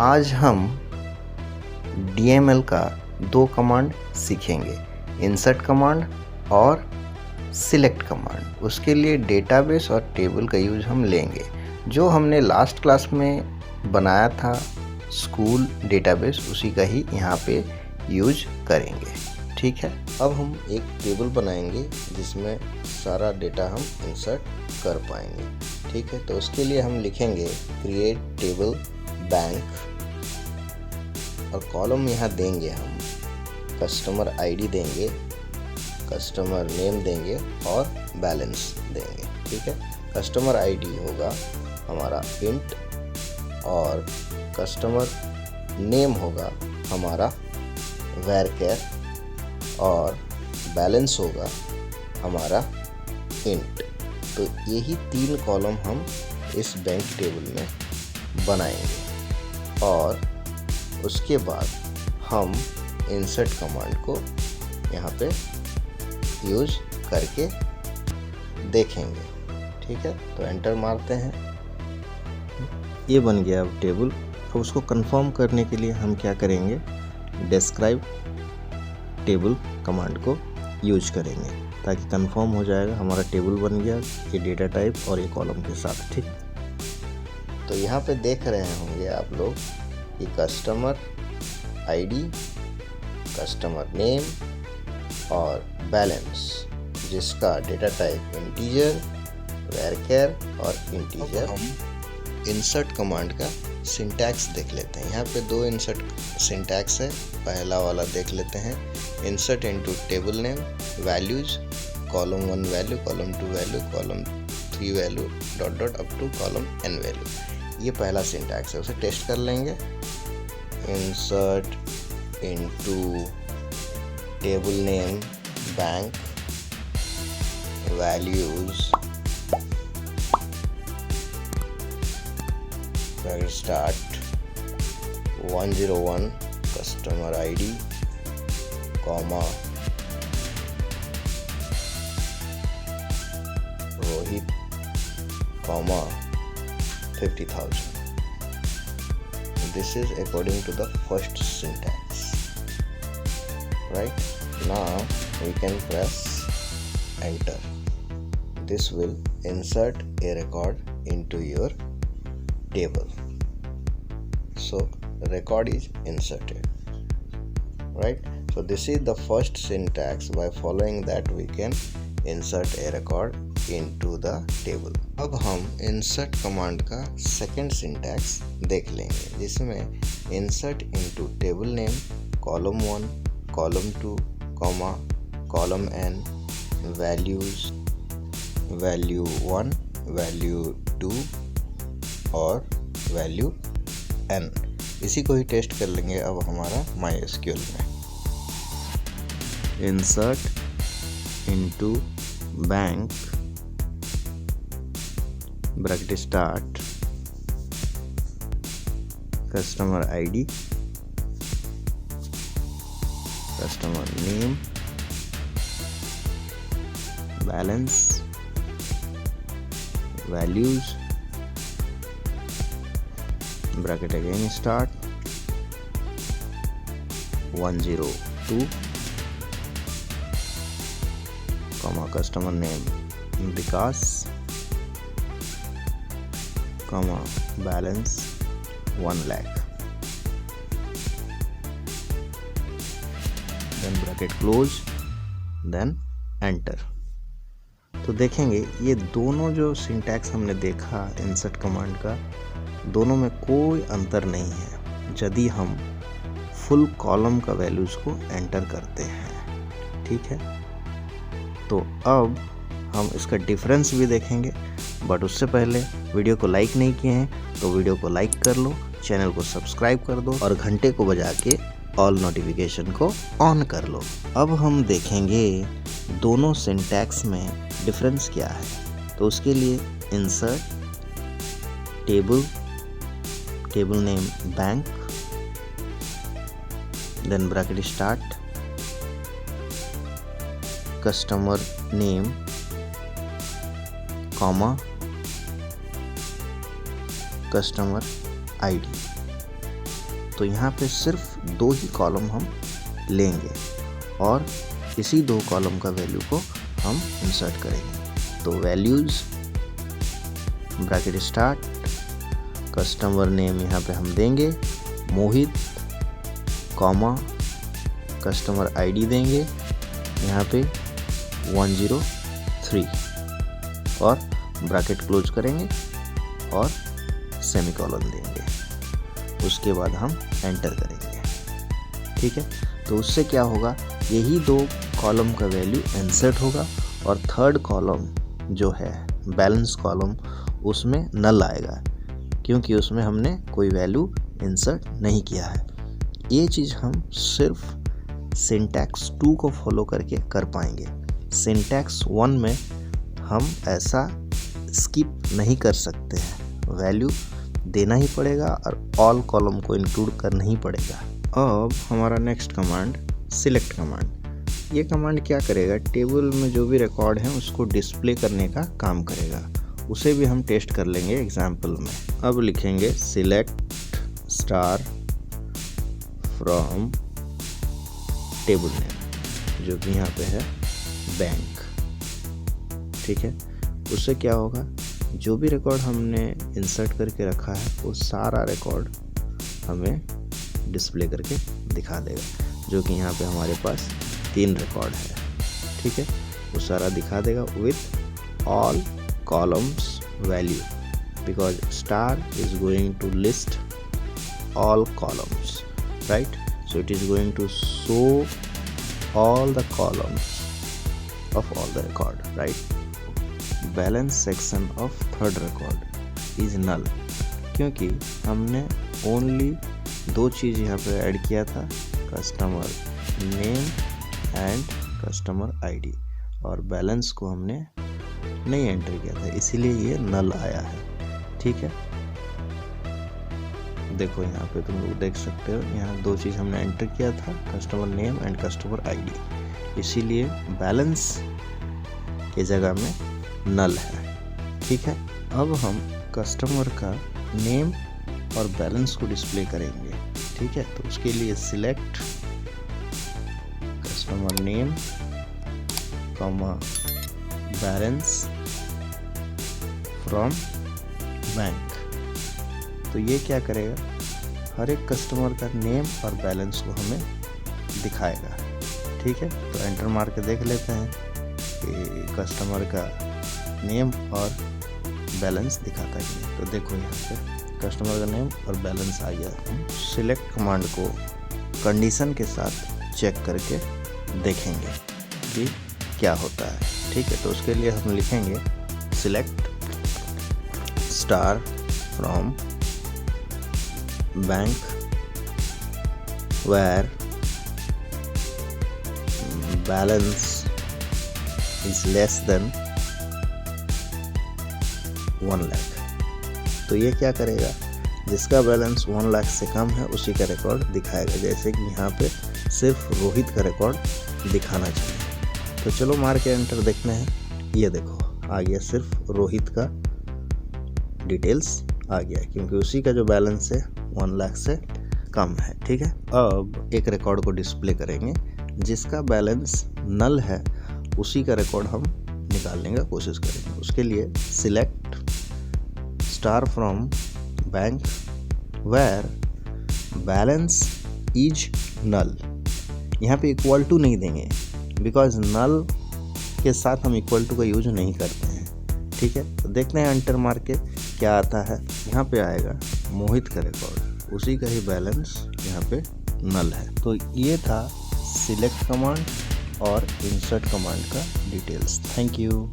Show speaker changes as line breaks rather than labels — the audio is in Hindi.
आज हम DML का दो कमांड सीखेंगे, इंसर्ट कमांड और सिलेक्ट कमांड। उसके लिए डेटाबेस और टेबल का यूज हम लेंगे, जो हमने लास्ट क्लास में बनाया था स्कूल डेटाबेस, उसी का ही यहाँ पे यूज करेंगे। ठीक है, अब हम एक टेबल बनाएंगे जिसमें सारा डेटा हम इंसर्ट कर पाएंगे। ठीक है, तो उसके लिए हम लिखेंगे क्रिएट टेबल बैंक और कॉलम यहाँ देंगे हम कस्टमर आईडी देंगे, कस्टमर नेम देंगे और बैलेंस देंगे। ठीक है, कस्टमर आईडी होगा हमारा इंट और कस्टमर नेम होगा हमारा varchar और बैलेंस होगा हमारा इंट। तो यही तीन कॉलम हम इस बैंक टेबल में बनाएंगे और उसके बाद हम इंसर्ट कमांड को यहाँ पे यूज करके देखेंगे। ठीक है, तो एंटर मारते हैं। ये बन गया अब टेबल। अब उसको कंफर्म करने के लिए हम क्या करेंगे, डिस्क्राइब टेबल कमांड को यूज करेंगे ताकि कंफर्म हो जाएगा हमारा टेबल बन गया ये डेटा टाइप और ये कॉलम के साथ। ठीक, तो यहाँ पे देख रहे होंगे आप लोग कि कस्टमर आईडी, कस्टमर नेम और बैलेंस, जिसका डेटा टाइप इंटीजर, varchar और इंटीजर। हम इंसर्ट कमांड का सिंटैक्स देख लेते हैं। यहाँ पे दो इंसर्ट सिंटैक्स है। पहला वाला देख लेते हैं, insert into table name values, column 1 value, column 2 value, column 3 value, dot dot up to column n value. ये पहला सिंटैक्स है, उसे टेस्ट कर लेंगे। Insert into table name bank values start 101 customer ID, comma Rohit, comma 50,000. This is according to the first syntax. Right now we can press enter. This will insert a record into your table. So record is inserted, right? So this is the first syntax. By following that we can insert a record into the table. अब हम insert command का second syntax देख लेंगे, जिसमें insert into table name column 1, column 2, comma column n, values value 1, value 2 और वैल्यू n। इसी को ही टेस्ट कर लेंगे अब हमारा MySQL में। Insert into bank bracket start customer ID, customer name, balance, values, bracket again start 102, comma customer name Vikas, comma balance 1 lakh, then bracket close, then enter। तो देखेंगे ये दोनों जो सिंटैक्स हमने देखा इंसर्ट कमांड का, दोनों में कोई अंतर नहीं है यदि हम फुल कॉलम का वैल्यूज को एंटर करते हैं। ठीक है, तो अब हम इसका डिफरेंस भी देखेंगे, बट उससे पहले वीडियो को लाइक नहीं किए हैं तो वीडियो को लाइक कर लो, चैनल को सब्सक्राइब कर दो और घंटे को बजा के ऑल नोटिफिकेशन को ऑन कर लो। अब हम देखेंगे दोनों सिंटैक्स में डिफरेंस क्या है। तो उसके लिए insert table name bank, then bracket start customer name, comma customer ID, तो यहाँ पे सिर्फ 2 ही कॉलम हम लेंगे और इसी 2 कॉलम का वैल्यू को हम इंसर्ट करेंगे। तो values bracket start, customer name यहाँ पे हम देंगे मोहित, कॉमा कस्टमर आईडी देंगे यहाँ पे 103 और ब्रैकेट क्लोज करेंगे और सेमीकोलन देंगे। उसके बाद हम एंटर करेंगे। ठीक है, तो उससे क्या होगा, यही 2 कॉलम का वैल्यू इंसर्ट होगा और थर्ड कॉलम जो है बैलेंस कॉलम उसमें नल आएगा क्योंकि उसमें हमने कोई वैल्यू इंसर्ट नहीं किया है। ये चीज़ हम सिर्फ सिंटैक्स 2 को फॉलो करके कर पाएंगे। सिंटैक्स 1 में हम ऐसा स्किप नहीं कर सकते हैं, वैल्यू देना ही पड़ेगा और ऑल कॉलम को इंक्लूड करना ही पड़ेगा। अब हमारा नेक्स्ट कमांड सिलेक्ट कमांड। ये कमांड क्या करेगा, टेबल में जो भी रिकॉर्ड है उसको डिस्प्ले करने का काम करेगा। उसे भी हम टेस्ट कर लेंगे एग्जाम्पल में। अब लिखेंगे select star from table name, जो कि यहाँ पे है बैंक। ठीक है, उससे क्या होगा, जो भी रिकॉर्ड हमने इंसर्ट करके रखा है वो सारा रिकॉर्ड हमें डिस्प्ले करके दिखा देगा, जो कि यहाँ पे हमारे पास 3 रिकॉर्ड है। ठीक है, वो सारा दिखा देगा with all columns value because star is going to list all columns, right? So it is going to show all the columns of all the record, right? Balance section of third record is null क्योंकि हमने only 2 चीज़ यहाँ पे ऐड किया था, customer name and customer ID, और बैलेंस को हमने नहीं एंटर किया था, इसीलिए ये नल आया है। ठीक है, देखो यहाँ पे तुम लोग देख सकते हो, यहाँ 2 चीज़ हमने एंटर किया था, customer name and customer ID, इसीलिए बैलेंस की जगह में नल है। ठीक है, अब हम कस्टमर का नेम और बैलेंस को डिस्प्ले करेंगे। ठीक है, तो उसके लिए select customer name comma balance from bank. तो ये क्या करेगा, हर एक कस्टमर का नेम और बैलेंस को हमें दिखाएगा। ठीक है, तो एंटर मार के देख लेते हैं कि कस्टमर का नेम और बैलेंस दिखाता है। तो देखो यहाँ पे कस्टमर का नेम और बैलेंस आ गया। हम सिलेक्ट कमांड को कंडीशन के साथ चेक करके देखेंगे कि क्या होता है। ठीक है, तो उसके लिए हम लिखेंगे select star from bank where balance is less than 1 lakh. तो ये क्या करेगा, जिसका बैलेंस 1 लाख से कम है उसी का रिकॉर्ड दिखाएगा। जैसे कि यहाँ पे सिर्फ रोहित का रिकॉर्ड दिखाना चाहिए। तो चलो मार के एंटर देखते हैं। ये देखो आ गया, सिर्फ रोहित का डिटेल्स आ गया क्योंकि उसी का जो बैलेंस है 1 लाख से कम है। ठीक है, अब एक रिकॉर्ड को डिस्प्ले करेंगे, जिसका बैलेंस नल है उसी का रिकॉर्ड हम निकालने का कोशिश करेंगे। उसके लिए select star from bank where balance is null. यहाँ पे इक्वल टू नहीं देंगे बिकॉज नल के साथ हम इक्वल टू का यूज नहीं करते हैं। ठीक है, तो देखते हैं एंटर मार के क्या आता है। यहाँ पे आएगा मोहित का रिकॉर्ड, उसी का ही बैलेंस यहाँ पे नल है। तो ये था सिलेक्ट कमांड और इंसर्ट कमांड का डिटेल्स। Thank you.